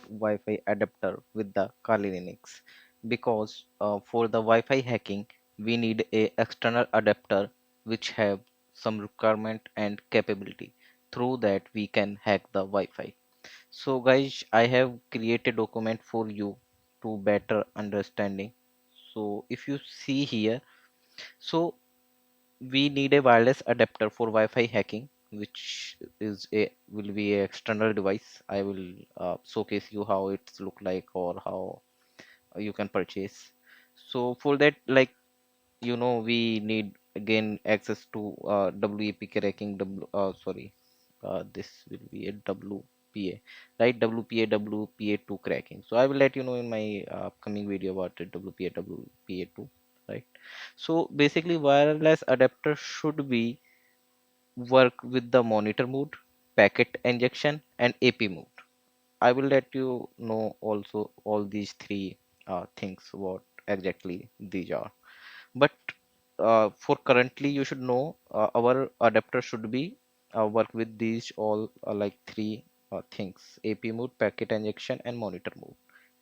Wi-Fi adapter with the Kali Linux because for the Wi-Fi hacking we need a external adapter which have some requirement and capability. Through that we can hack the Wi-Fi. So guys, I have created document for you to better understanding. So if you see here, so we need a wireless adapter for Wi-Fi hacking, which is a will be a external device. I will showcase you how it's look like or how you can purchase. So for that, like we need again access to WEP cracking. This will be a WPA, right? WPA2 cracking. So I will let you know in my upcoming video about the WPA2, right? So basically, wireless adapter should be work with the monitor mode, packet injection, and AP mode. I will let you know also all these three things what exactly these are. But for currently, you should know our adapter should be work with these all like three things: AP mode, packet injection, and monitor mode.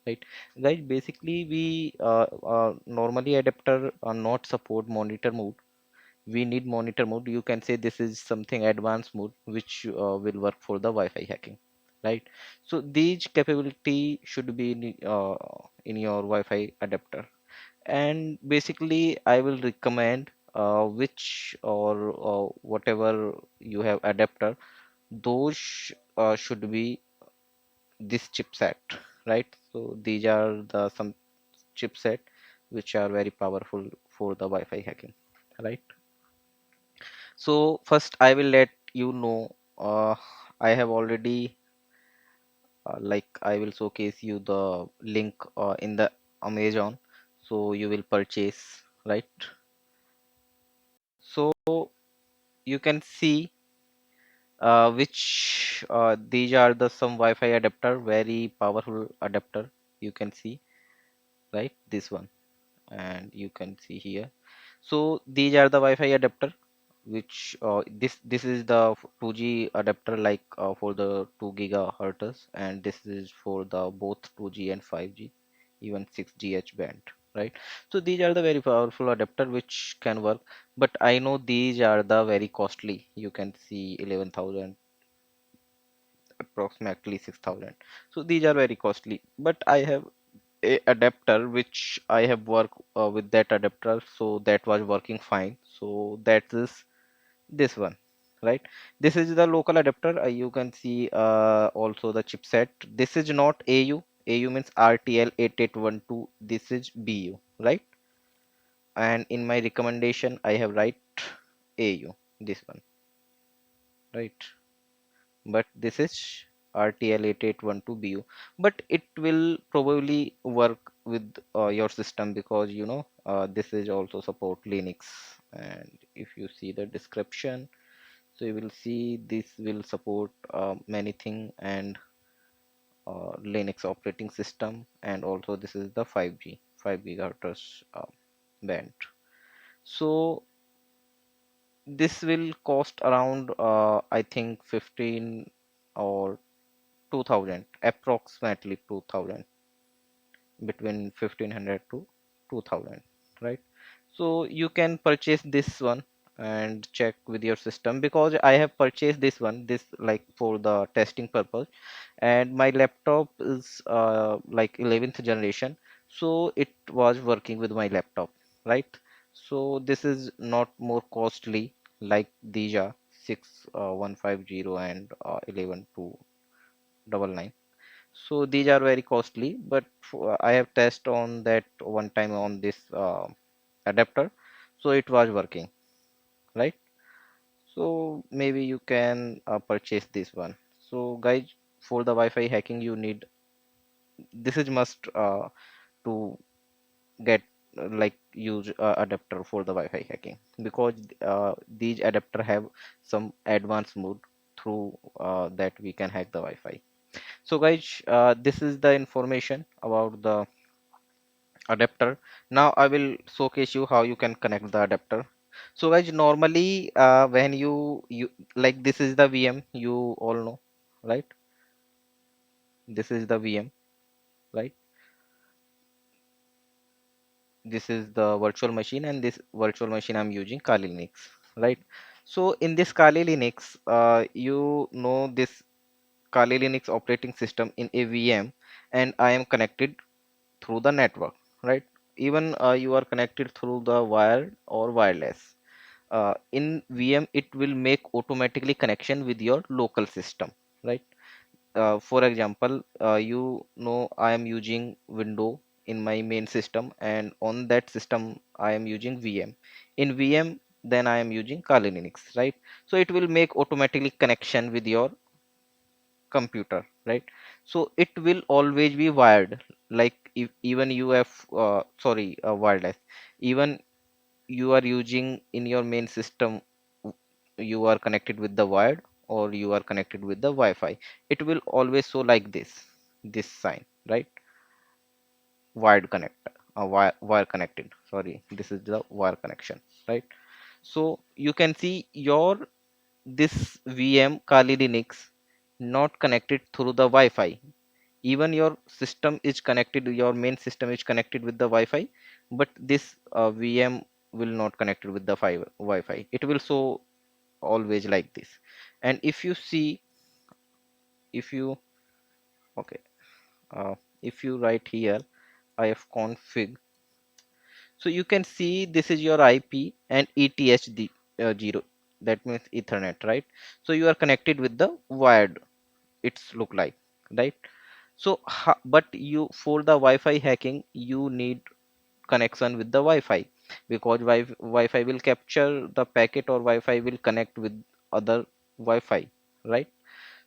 Right, guys. Basically, we normally adapter not support monitor mode. We need monitor mode. You can say this is something advanced mode which will work for the Wi-Fi hacking, right? So these capability should be in your Wi-Fi adapter. And basically I will recommend which or whatever you have adapter, those should be this chipset, right? So these are the some chipset which are very powerful for the Wi-Fi hacking, right? So first I will let you know I have already like I will showcase you the link in the Amazon, so you will purchase, right? So you can see which these are the some Wi-Fi adapter, very powerful adapter. You can see, right, this one, and you can see here. So these are the Wi-Fi adapter which this is the 2G adapter, like for the 2 gigahertz, and this is for the both 2G and 5G, even 6GH band, right? So these are the very powerful adapter which can work, but I know these are the very costly. You can see 11,000, approximately 6,000. So these are very costly, but I have a adapter which I have worked with that adapter, so that was working fine. So that is this one, right? This is the local adapter. You can see also the chipset. This is not AU means RTL8812. This is BU, right? And in my recommendation I have write AU, this one, right? But this is RTL8812BU, but it will probably work with your system because this is also support Linux. And if you see the description, so you will see this will support many things, and Linux operating system, and also this is the 5G 5 gigahertz band. So this will cost around I think 15 or 2000, approximately 2000, between 1500 to 2000, right? So you can purchase this one and check with your system, because I have purchased this one, this like for the testing purpose, and my laptop is like 11th generation, so it was working with my laptop, right? So this is not more costly like these are 6150 and 11299. So these are very costly, but I have tested on that one time on this adapter, so it was working, right? So maybe you can purchase this one. So guys, for the Wi-Fi hacking you need, this is must to get like use adapter for the Wi-Fi hacking, because these adapter have some advanced mode, through that we can hack the Wi-Fi. So guys, this is the information about the adapter. Now I will showcase you how you can connect the adapter. So guys, normally when you like, this is the VM, you all know, right? This is the VM, right? This is the virtual machine, and this virtual machine I'm using Kali Linux, right? So in this Kali Linux, you know this Kali Linux operating system in a VM, and I am connected through the network, right? Even you are connected through the wired or wireless. In VM, it will make automatically connection with your local system, right? For example, you know I am using Windows in my main system, and on that system I am using VM. In VM, then I am using Kali Linux, right? So it will make automatically connection with your computer, right? So it will always be wired, like if even you have wireless, even you are using in your main system, you are connected with the wired or you are connected with the Wi-Fi, it will always show like this sign, right? Wired connect, wire connected, sorry, this is the wire connection, right? So you can see your this VM Kali Linux not connected through the Wi-Fi. Even your system is connected, your main system is connected with the Wi-Fi, but this VM will not connected with the Wi-Fi. It will show always like this. And if you see, if you okay, uh, if you write here ifconfig, so you can see this is your IP and ETH0, that means Ethernet, right? So you are connected with the wired, it's look like, right? So but you, for the Wi-Fi hacking, you need connection with the Wi-Fi, because Wi-Fi will capture the packet, or Wi-Fi will connect with other Wi-Fi, right?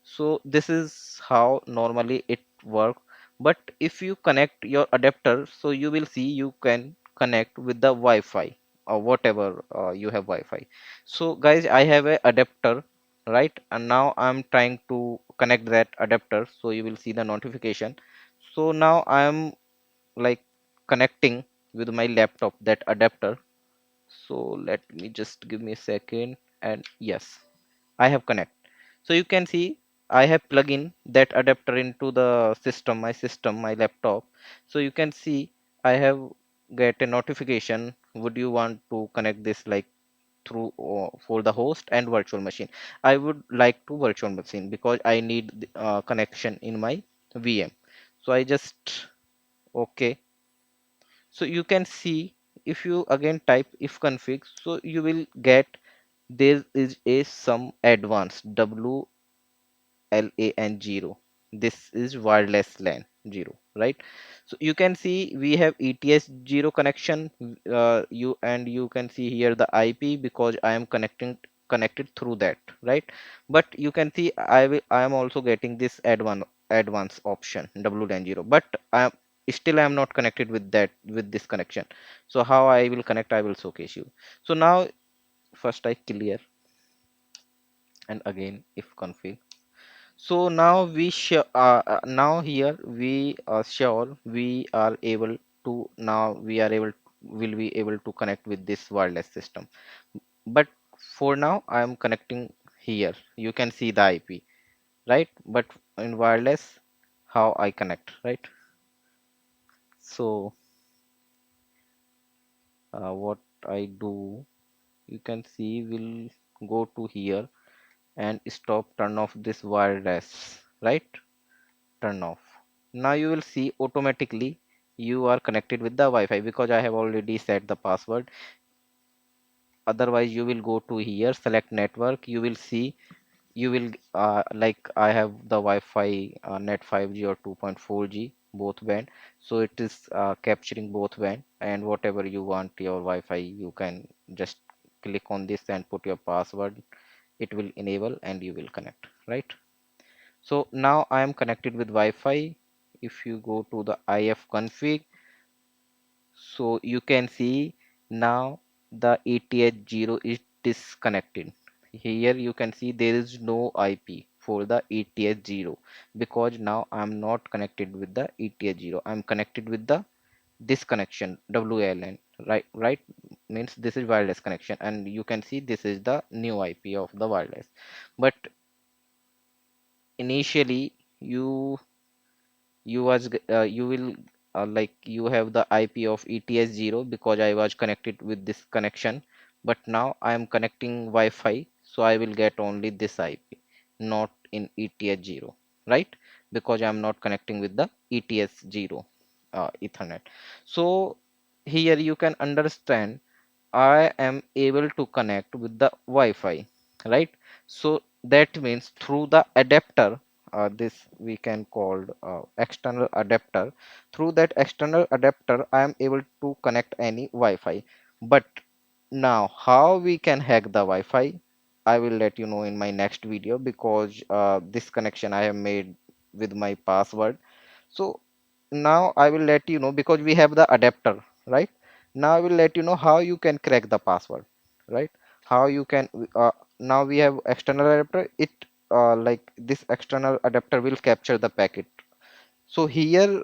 So this is how normally it work. But if you connect your adapter, so you will see you can connect with the Wi-Fi or whatever you have Wi-Fi. So guys, I have a adapter, right? And now I'm trying to connect that adapter, so you will see the notification. So now I am like connecting with my laptop that adapter. So let me just give me a second, and yes, I have connect. So you can see I have plug in that adapter into the system, my system, my laptop. So you can see I have get a notification. Would you want to connect this like through for the host and virtual machine? I would like to virtual machine because I need the, connection in my VM. So I just okay. So you can see if you again type if config, so you will get there is a some advanced WLAN 0. This is wireless LAN 0, right? So you can see we have ETS 0 connection. You can see here the IP because I am connected through that, right? But you can see I am also getting this advanced option WLAN 0, but I am not connected with that, with this connection. So how I will connect, I will showcase you. So now first I clear, and again if config. So now now here we are sure we are able to, now we are able, will be able to connect with this wireless system. But for now I am connecting here, you can see the IP, right? But in wireless, how I connect, right? So what I do, you can see we'll go to here and stop, turn off this wireless, right? Turn off. Now you will see automatically you are connected with the Wi-Fi because I have already set the password. Otherwise you will go to here, select network, you will see you will like I have the Wi-Fi net 5G or 2.4G both band. So it is capturing both band, and whatever you want your Wi-Fi, you can just click on this and put your password. It will enable and you will connect, right? So now I am connected with Wi-Fi. If you go to the if config, so you can see now the ETH0 is disconnected. Here you can see there is no IP for the ETH0 because now I am not connected with the ETH0. I am connected with the this connection WLAN, right? Means this is wireless connection, and you can see this is the new IP of the wireless. But initially you you will like you have the IP of ETS 0 because I was connected with this connection, but now I am connecting Wi-Fi, so I will get only this IP, not in ETS 0, right? Because I am not connecting with the ETS 0 Ethernet. So here you can understand I am able to connect with the Wi-Fi, right? So that means through the adapter, this we can call external adapter. Through that external adapter, I am able to connect any Wi-Fi. But now, how we can hack the Wi-Fi? I will let you know in my next video because this connection I have made with my password. So now I will let you know because we have the adapter, right? Now I will let you know how you can crack the password, right? How you can now we have external adapter. It like this external adapter will capture the packet. So here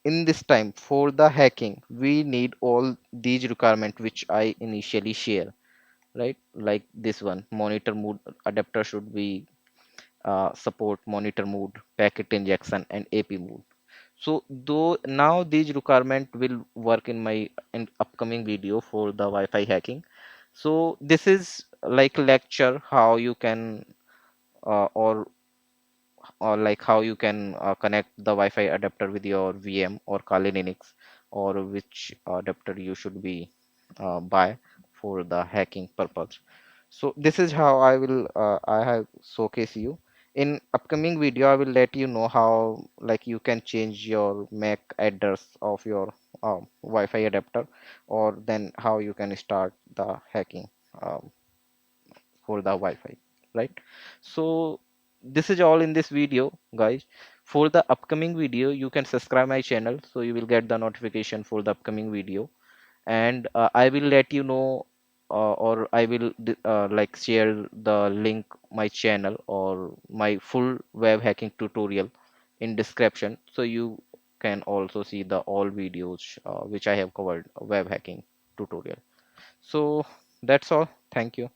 in this time for the hacking, we need all these requirements which I initially share, right? Like this one, monitor mode adapter should be support monitor mode, packet injection, and AP mode. So though now these requirement will work in my in upcoming video for the Wi-Fi hacking. So this is like lecture how you can or like how you can connect the Wi-Fi adapter with your VM or Kali Linux, or which adapter you should be buy for the hacking purpose. So this is how I have showcase you. In upcoming video, I will let you know how like you can change your MAC address of your Wi-Fi adapter, or then how you can start the hacking um, for the Wi-Fi, right? So this is all in this video, guys. For the upcoming video, you can subscribe my channel so you will get the notification for the upcoming video, and I will let you know or I will like share the link my channel or my full web hacking tutorial in description, so you can also see the all videos which I have covered web hacking tutorial. So that's all. Thank you.